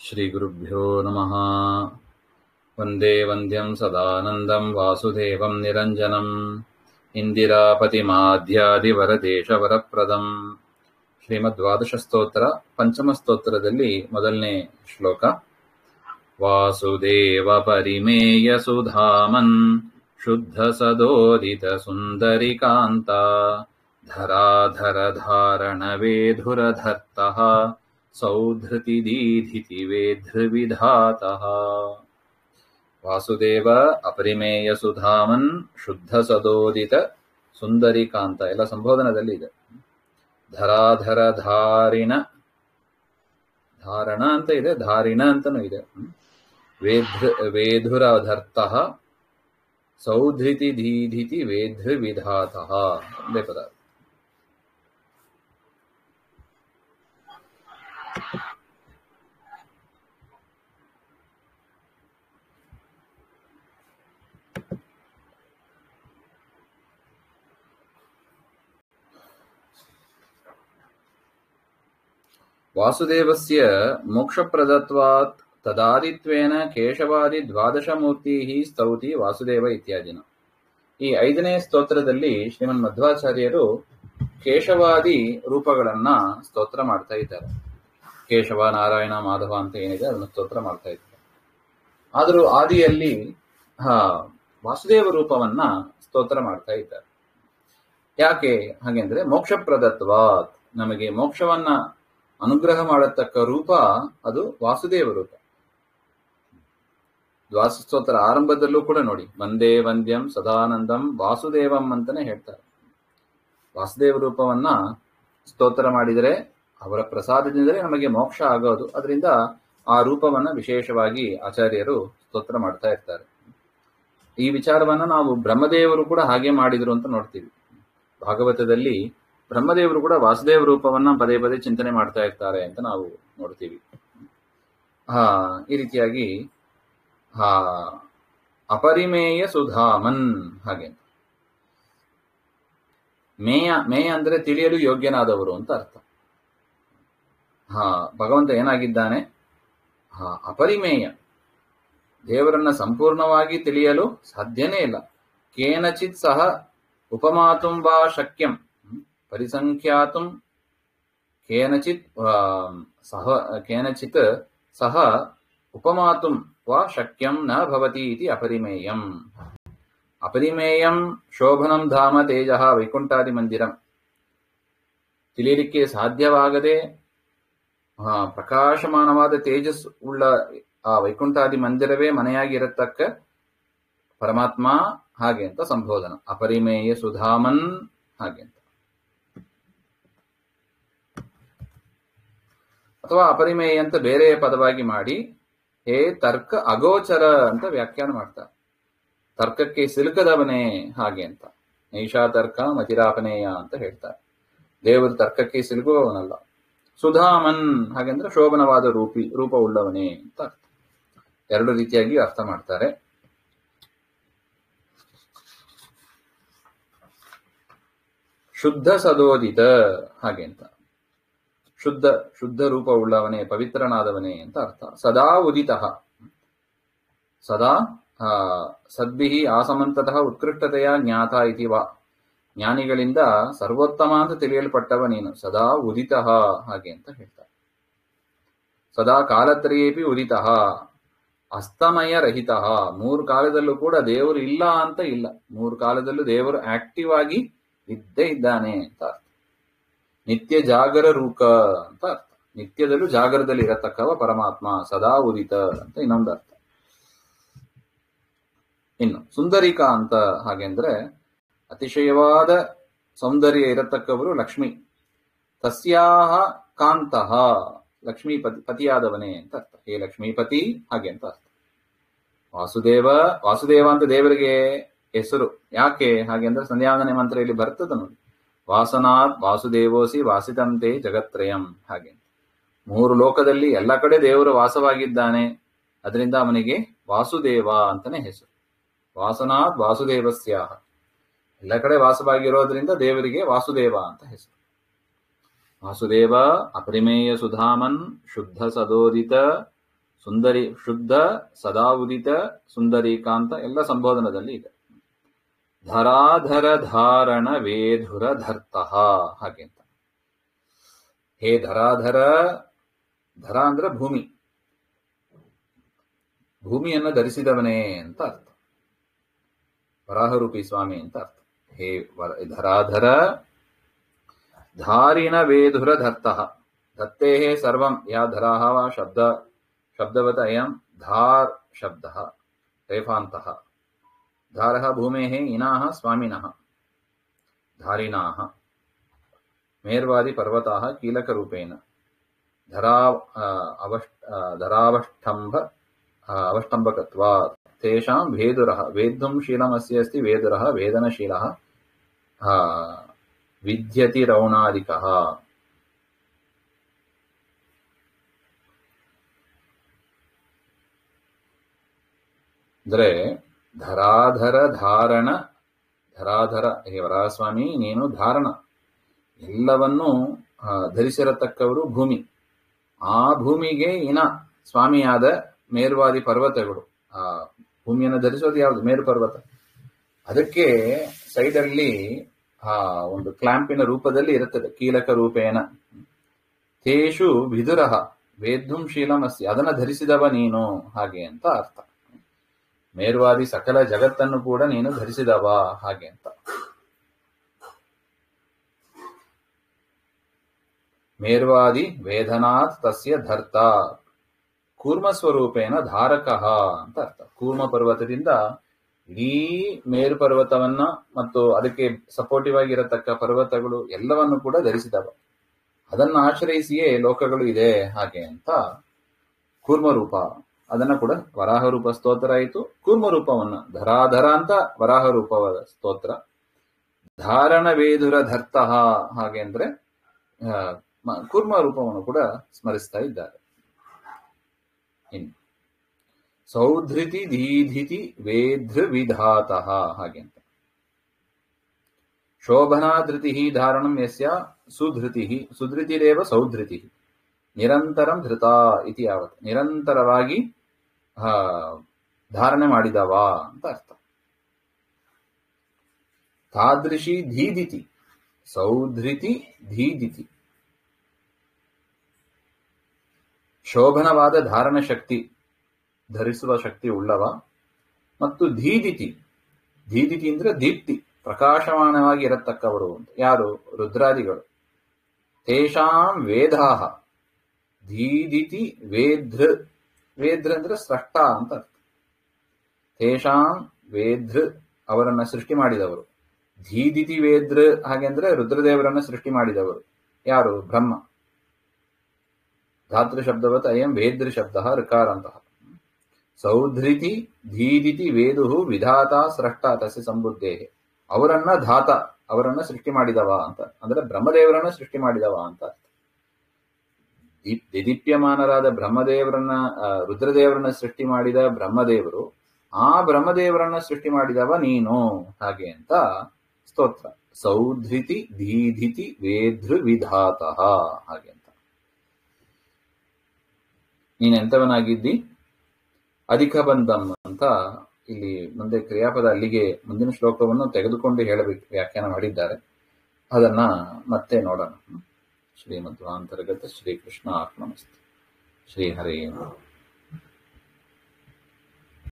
ಶ್ರೀಗುರುಭ್ಯೋ ನಮಃ. ವಂದೇ ವಂದ್ಯಂ ಸದಾನಂದಂ ವಾಸುದೇವಂ ನಿರಂಜನಂ ಇಂದಿರಾಪತಿಮಾಧ್ಯಾದಿವರದೇಶವರಪ್ರದಂ. ಶ್ರೀಮದ್ವಾದಶ ಸ್ತೋತ್ರ ಪಂಚಮ ಸ್ತೋತ್ರದಲ್ಲಿ ಮೊದಲನೇ ಶ್ಲೋಕ. ವಾಸುದೇವ ಪರಿಮೇಯ ಸುಧಾಮನ್ ಶುದ್ಧ ಸದೋದಿತ ಸುಂದರಿಕಾಂತ ಧರಾಧರ ಧಾರಣ ವೇಧುರಧರ್ತಃ ಸೌಧೃತಿ ದೀಧಿತಿ ವೇಧೃವಿಧಾತಃ. ವಾಸುದೇವ ಅಪರಿಮೇಯ ಸುಧಾಮನ್ ಶುದ್ಧ ಸದೋದಿತ ಸುಂದರಿಕಾಂತ ಎಲ್ಲ ಸಂಬೋಧನದಲ್ಲಿ ಇದೆ. ಧರಾಧರ ಧಾರಿಣ, ಧಾರಣ ಅಂತ ಇದೆ, ಧಾರಿಣ ಅಂತನೂ ಇದೆ. ವೇಧುರಧರ್ತಃ ಸೌಧೃತಿ ದೀಧಿತಿ ವೇಧೃವಿಧಾತಃ ಒಂದೇ ಪದ. ವಾಸುದೇವಸ್ಯ ಮೋಕ್ಷಪ್ರದತ್ವಾತ್ ತದಾದಿತ್ವೇನ ಕೇಶವಾದಿ ದ್ವಾದಶಮೂರ್ತಿಃ ಸ್ತೌತಿ ವಾಸುದೇವ ಇತ್ಯಾದಿನ. ಈ 5ನೇ ಸ್ತೋತ್ರದಲ್ಲಿ ಶ್ರೀಮನ್ ಮಧ್ವಾಚಾರ್ಯರು ಕೇಶವಾದಿ ರೂಪಗಳನ್ನ ಸ್ತೋತ್ರ ಮಾಡ್ತಾ ಇದ್ದಾರೆ. ಕೇಶವ, ನಾರಾಯಣ, ಮಾಧವ ಅಂತ ಏನಿದೆ ಅದನ್ನು ಸ್ತೋತ್ರ ಮಾಡ್ತಾ ಇದ್ದಾರೆ. ಆದರೂ ಆದಿಯಲ್ಲಿ ವಾಸುದೇವ ರೂಪವನ್ನ ಸ್ತೋತ್ರ ಮಾಡ್ತಾ ಇದ್ದಾರೆ. ಯಾಕೆ ಹಾಗೆಂದ್ರೆ ಮೋಕ್ಷಪ್ರದತ್ವಾತ್, ನಮಗೆ ಮೋಕ್ಷವನ್ನ ಅನುಗ್ರಹ ಮಾಡತಕ್ಕ ರೂಪ ಅದು ವಾಸುದೇವ ರೂಪ. ದ್ವಾಸಸ್ತೋತ್ರ ಆರಂಭದಲ್ಲೂ ಕೂಡ ನೋಡಿ, ವಂದೇ ವಂದ್ಯಂ ಸದಾನಂದಂ ವಾಸುದೇವಂ ಅಂತಾನೆ ಹೇಳ್ತಾರೆ. ವಾಸುದೇವ ರೂಪವನ್ನ ಸ್ತೋತ್ರ ಮಾಡಿದರೆ ಅವರ ಪ್ರಸಾದದಿಂದಲೇ ನಮಗೆ ಮೋಕ್ಷ ಆಗೋದು. ಅದರಿಂದ ಆ ರೂಪವನ್ನ ವಿಶೇಷವಾಗಿ ಆಚಾರ್ಯರು ಸ್ತೋತ್ರ ಮಾಡ್ತಾ ಇರ್ತಾರೆ. ಈ ವಿಚಾರವನ್ನ ನಾವು ಬ್ರಹ್ಮದೇವರು ಕೂಡ ಹಾಗೆ ಮಾಡಿದ್ರು ಅಂತ ನೋಡ್ತೀವಿ. ಭಾಗವತದಲ್ಲಿ ಬ್ರಹ್ಮದೇವರು ಕೂಡ ವಾಸುದೇವ ರೂಪವನ್ನ ಪದೇ ಪದೇ ಚಿಂತನೆ ಮಾಡ್ತಾ ಇರ್ತಾರೆ ಅಂತ ನಾವು ನೋಡ್ತೀವಿ. ಈ ರೀತಿಯಾಗಿ ಅಪರಿಮೇಯ ಸುಧಾಮನ್, ಹಾಗೆ ಮೇಯ ಅಂದ್ರೆ ತಿಳಿಯಲು ಯೋಗ್ಯನಾದವರು ಅಂತ ಅರ್ಥ. ಭಗವಂತ ಏನಾಗಿದ್ದಾನೆ? ಅಪರಿಮೇಯ, ದೇವರನ್ನ ಸಂಪೂರ್ಣವಾಗಿ ತಿಳಿಯಲು ಸಾಧ್ಯನೇ ಇಲ್ಲ. ಕೇನಚಿತ್ ಸಹ ಉಪಮಾತುಂ ವಾ ಶಕ್ಯಂ ಪರಿಸಂಖ್ಯಾತುಂ ಕೇನಚಿತ್ ಸಹ ಉಪಮಾತುಂ ವಾ ಶಕ್ಯಂ ನ ಭವತಿ ಇತಿ ಅಪರಿಮೇಯಂ. ಅಪರಿಮೇಯಂ ಶೋಭನಂ ಧಾಮ ತೇಜಃ ವೈಕುಂಠಾದಿ ಮಂದಿರಂ. ತಿಳಿಯಲಿಕ್ಕೆ ಸಾಧ್ಯವಾಗದೆ ಪ್ರಕಾಶಮಾನವಾದ ತೇಜಸ್ ಉಳ್ಳ ಆ ವೈಕುಂಠಾದಿ ಮಂದಿರವೇ ಮನೆಯಾಗಿರತಕ್ಕ ಪರಮಾತ್ಮ, ಹಾಗೆ ಅಂತ ಸಂಬೋಧನ. ಅಪರಿಮೇಯ ಸುಧಾಮನ್, ಹಾಗೆ ಅಂತ. ಅಥವಾ ಅಪರಿಮೇಯ ಅಂತ ಬೇರೆ ಪದವಾಗಿ ಮಾಡಿ ಹೇ ತರ್ಕ ಅಗೋಚರ ಅಂತ ವ್ಯಾಖ್ಯಾನ ಮಾಡ್ತಾರೆ. ತರ್ಕಕ್ಕೆ ಸಿಲುಕದವನೇ, ಹಾಗೆ ಅಂತ. ನೈಷಾ ತರ್ಕ ಮತಿರಾಪನೇಯ ಅಂತ ಹೇಳ್ತಾರೆ. ದೇವರು ತರ್ಕಕ್ಕೆ ಸಿಲುಕುವವನಲ್ಲ. ಸುಧಾಮನ್ ಹಾಗೆಂದ್ರೆ ಶೋಭನವಾದ ರೂಪ ಉಳ್ಳವನೇ ಅಂತ ಅರ್ಥ. ಎರಡು ರೀತಿಯಾಗಿ ಅರ್ಥ ಮಾಡ್ತಾರೆ. ಶುದ್ಧ ಸದೋದಿತ, ಹಾಗೆ ಅಂತ. ಶುದ್ಧ ರೂಪ ಉಳ್ಳವನೇ, ಪವಿತ್ರನಾದವನೇ ಅಂತ ಅರ್ಥ. ಸದಾ ಉದಿತ, ಸದಾ ಸದ್ಭಿಃ ಆಸಮಂತತಃ ಉತ್ಕೃಷ್ಟತೆಯ ಜ್ಞಾತ ಇತಿ ವಾ. ಜ್ಞಾನಿಗಳಿಂದ ಸರ್ವೋತ್ತಮ ಅಂತ ತಿಳಿಯಲ್ಪಟ್ಟವ ನೀನು. ಸದಾ ಉದಿತ, ಹಾಗೆ ಅಂತ ಹೇಳ್ತಾರೆ. ಸದಾ ಕಾಲತ್ರಯೇಪಿ ಉದಿತ, ಅಸ್ತಮಯ ರಹಿತ. 3 ಕಾಲದಲ್ಲೂ ಕೂಡ ದೇವರು ಇಲ್ಲ ಅಂತ ಇಲ್ಲ. 3 ಕಾಲದಲ್ಲೂ ದೇವರು ಆಕ್ಟಿವ್ ಆಗಿ ಇದ್ದೇ ಇದ್ದಾನೆ ಅಂತ ಅರ್ಥ. ನಿತ್ಯ ಜಾಗರ ರೂಕ ಅಂತ ಅರ್ಥ. ನಿತ್ಯದಲ್ಲೂ ಜಾಗರದಲ್ಲಿ ಇರತಕ್ಕವ ಪರಮಾತ್ಮ, ಸದಾ ಉದಿತ ಅಂತ ಇನ್ನೊಂದು ಅರ್ಥ. ಇನ್ನು ಸುಂದರಿಕಾ ಅಂತ, ಹಾಗೆಂದ್ರೆ ಅತಿಶಯವಾದ ಸೌಂದರ್ಯ ಇರತಕ್ಕವರು ಲಕ್ಷ್ಮಿ. ತಸ್ಯಾಹ ಕಾಂತಃ, ಲಕ್ಷ್ಮೀ ಪತಿಯಾದವನೇ ಅಂತ ಅರ್ಥ. ಹೇ ಲಕ್ಷ್ಮೀಪತಿ, ಹಾಗೆ ಅಂತ ಅರ್ಥ. ವಾಸುದೇವ ಅಂತ ದೇವರಿಗೆ ಹೆಸರು. ಯಾಕೆ ಹಾಗೆ ಅಂದ್ರೆ ಸಂಧ್ಯಾವಂದನೆ ಮಂತ್ರ ಇಲ್ಲಿ ಬರ್ತದ ನೋಡಿ. ವಾಸನಾತ್ ವಾಸುದೇವೋಸಿ ವಾಸಿತಂತೆ ಜಗತ್ರಯಂ, ಹಾಗೆ 3 ಲೋಕದಲ್ಲಿ ಎಲ್ಲ ಕಡೆ ದೇವರು ವಾಸವಾಗಿದ್ದಾನೆ. ಅದರಿಂದ ಅವನಿಗೆ ವಾಸುದೇವ ಅಂತಾನೆ ಹೆಸರು. ವಾಸನಾತ್ ವಾಸುದೇವಸ್ಯ, ಎಲ್ಲ ಕಡೆ ವಾಸವಾಗಿರೋದ್ರಿಂದ ದೇವರಿಗೆ ವಾಸುದೇವ ಅಂತ ಹೆಸರು. ವಾಸುದೇವ ಅಪರಿಮೇಯ ಸುಧಾಮನ್ ಶುದ್ಧ ಸದೋದಿತ ಸುಂದರಿ ಶುದ್ಧ ಸದಾ ಉದಿತ ಸುಂದರೀಕಾಂತ ಎಲ್ಲ ಸಂಬೋಧನದಲ್ಲಿ ಇದೆ. ಧರಾಧರ ಧಾರಣ ವೇಧುರ ಧರ್ತಃ ಹಾಗೆ ಅಂತ. ಹೇ ಧರಾಧರ, ಧರ ಅಂದ್ರೆ ಭೂಮಿ, ಭೂಮಿಯನ್ನು ಧರಿಸಿದವನೇ ಅಂತ ಅರ್ಥ. ವರಾಹರೂಪಿ ಸ್ವಾಮಿ ಅಂತ ಅರ್ಥ. ಹೇ ಧರಾಧರ ಧಾರಿಣ ವೇಧುರ ಧರ್ತಃ. धत्ते सर्वं या धराः वा शब्दवत अयं धार शब्दः रेफान्तः. धारः भूमेः, इनाः स्वामिनः, धारिणाः. मेर्वादि पर्वताः कीलकरूपेण अवष्टम्भकत्वात् तेषां भेदुरः. वेद्धुं शीलमस्य अस्ति वेदुरः, वेदनशीलः विद्यति रौणादिकः. ಅಂದ್ರೆ ಧರಾಧರ ಧಾರಣ, ಧರಾಧರ ಹೇ ವರಾಹಸ್ವಾಮಿ ನೀನು ಧಾರಣ, ಎಲ್ಲವನ್ನೂ ಧರಿಸಿರತಕ್ಕವರು ಭೂಮಿ. ಆ ಭೂಮಿಗೆ ಇನ ಸ್ವಾಮಿಯಾದ ಮೇರುವಾದಿ ಪರ್ವತಗಳು. ಆ ಭೂಮಿಯನ್ನು ಧರಿಸೋದು ಯಾವುದು? ಮೇರು ಪರ್ವತ. ಅದಕ್ಕೆ ಸೈಡಲ್ಲಿ ಒಂದು ಕ್ಲಾಂಪಿನ ರೂಪದಲ್ಲಿ ಇರುತ್ತದೆ, ಕೀಲಕ ರೂಪೇಣ. ತೇಷು ವಿದುರಃ ವೇದ್ಧುಂ ಶೀಲಮಸ್ತಿ, ಅದನ್ನ ಧರಿಸಿದವ ನೀನು ಹಾಗೆ ಅಂತ ಅರ್ಥ. ಮೇರುವಾದಿ ಸಕಲ ಜಗತ್ತನ್ನು ಕೂಡ ನೀನು ಧರಿಸಿದವ ಹಾಗೆ ಅಂತ. ಮೇರ್ವಾದಿ ವೇದನಾತ್ ತಸ್ಯ ಧರ್ತ ಕೂರ್ಮ ಸ್ವರೂಪೇಣ ಧಾರಕಃ ಅಂತ ಅರ್ಥ. ಕೂರ್ಮ ಪರ್ವತದಿಂದ ಇಡೀ ಮೇರು ಪರ್ವತವನ್ನ ಮತ್ತು ಅದಕ್ಕೆ ಸಪೋರ್ಟಿವ್ ಆಗಿರತಕ್ಕ ಪರ್ವತಗಳು ಎಲ್ಲವನ್ನು ಕೂಡ ಧರಿಸಿದವ. ಅದನ್ನು ಆಶ್ರಯಿಸಿಯೇ ಲೋಕಗಳು ಇದೆ ಹಾಗೆ ಅಂತ ಕೂರ್ಮ ರೂಪ. ಅದನ್ನ ಕೂಡ ವರಾಹ ರೂಪ ಸ್ತೋತ್ರ ಆಯಿತು. ಕೂರ್ಮ ರೂಪವನ್ನ ಧರಾಧರ ಅಂತ ವರಾಹ ರೂಪವಾದ ಸ್ತೋತ್ರ. ಧಾರಣ ವೇಧುರ ಧರ್ತಃ ಹಾಗೆ ಅಂದ್ರೆ ಕೂರ್ಮ ರೂಪವನ್ನು ಕೂಡ ಸ್ಮರಿಸ್ತಾ ಇದ್ದಾರೆ. ಇನ್ನು ಸೌಧೃತಿ ದೀಧಿತಿ ವೇಧೃ ವಿಧಾತಃ ಹಾಗೆ ಅಂತ. ಶೋಭನಾ ಧೃತಿ ಧಾರಣಂ ಯಸ್ಯ ಸುಧೃತಿ ಸುಧೃತಿರೇವ ಸೌಧೃತಿ ನಿರಂತರಂ ಧೃತ ಇತಿ ಯಾವತ್, ನಿರಂತರವಾಗಿ ಧಾರಣೆ ಮಾಡಿದವ ಅಂತ ಅರ್ಥ. ತಾದೃಶಿ ಧೀದಿತಿ ಸೌಧೃತಿ ಧೀದಿತಿ, ಶೋಭನವಾದ ಧಾರಣ ಶಕ್ತಿ, ಧರಿಸುವ ಶಕ್ತಿ ಉಳ್ಳವ. ಮತ್ತು ಧೀದಿತಿ, ಧೀದಿತಿ ಅಂದ್ರೆ ದೀಪ್ತಿ, ಪ್ರಕಾಶಮಾನವಾಗಿ ಇರತಕ್ಕವರು ಅಂತ. ಯಾರು? ರುದ್ರಾದಿಗಳು. ತೇಷಾಂ ವೇದಾಹ ಧೀದಿತಿ ವೇಧೃ, ವೇಧೃ ಅಂದ್ರೆ ಸ್ರಷ್ಟ ಅಂತ ಅರ್ಥ. ತೇಷಾಂ ವೇಧೃ ಅವರನ್ನ ಸೃಷ್ಟಿ ಮಾಡಿದವರು. ಧೀದಿತಿ ವೇಧೃ ಹಾಗೆ ಅಂದ್ರೆ ರುದ್ರದೇವರನ್ನ ಸೃಷ್ಟಿ ಮಾಡಿದವರು. ಯಾರು? ಬ್ರಹ್ಮ. ಧಾತೃ ಶಬ್ದವತ್ ಅಯಂ ವೇದೃ ಶಬ್ದ ಋಕಾರಂತಹ. ಸೌಧೃತಿ ಧೀದಿತಿ ವೇದು ವಿಧಾತ ಸ್ರಷ್ಟ ತಸ್ಯ ಸಂಬುದ್ಧೇ. ಅವರನ್ನ ಧಾತ, ಅವರನ್ನ ಸೃಷ್ಟಿ ಮಾಡಿದವ ಅಂತ ಅಂದ್ರೆ ಬ್ರಹ್ಮದೇವರನ್ನ ಸೃಷ್ಟಿ ಮಾಡಿದವ ಅಂತ. ದಿದೀಪ್ಯಮಾನರಾದ ಬ್ರಹ್ಮದೇವರನ್ನ, ರುದ್ರದೇವರನ್ನ ಸೃಷ್ಟಿ ಮಾಡಿದ ಬ್ರಹ್ಮದೇವರು, ಆ ಬ್ರಹ್ಮದೇವರನ್ನ ಸೃಷ್ಟಿ ಮಾಡಿದವ ನೀನು ಹಾಗೆ ಅಂತ ಸ್ತೋತ್ರ. ಸೌಧೃತಿ ಧೀಧಿತಿ ವೇಧೃ ವಿಧಾತಃ ಹಾಗೆ ಅಂತ. ನೀನೆಂತವನಾಗಿದ್ದಿ? ಅಧಿಕ ಬಂಧಂ ಅಂತ ಇಲ್ಲಿ ಮುಂದೆ ಕ್ರಿಯಾಪದ ಅಲ್ಲಿಗೆ ಮುಂದಿನ ಶ್ಲೋಕವನ್ನು ತೆಗೆದುಕೊಂಡು ಹೇಳಬೇಕು, ವ್ಯಾಖ್ಯಾನ ಮಾಡಿದ್ದಾರೆ. ಅದನ್ನ ಮತ್ತೆ ನೋಡೋಣ. ಶ್ರೀಮಧ್ವಾಂತರ್ಗತ ಶ್ರೀಕೃಷ್ಣ ಅರ್ಪಣಮಸ್ತು. ಶ್ರೀ ಹರೇ ನಮಃ.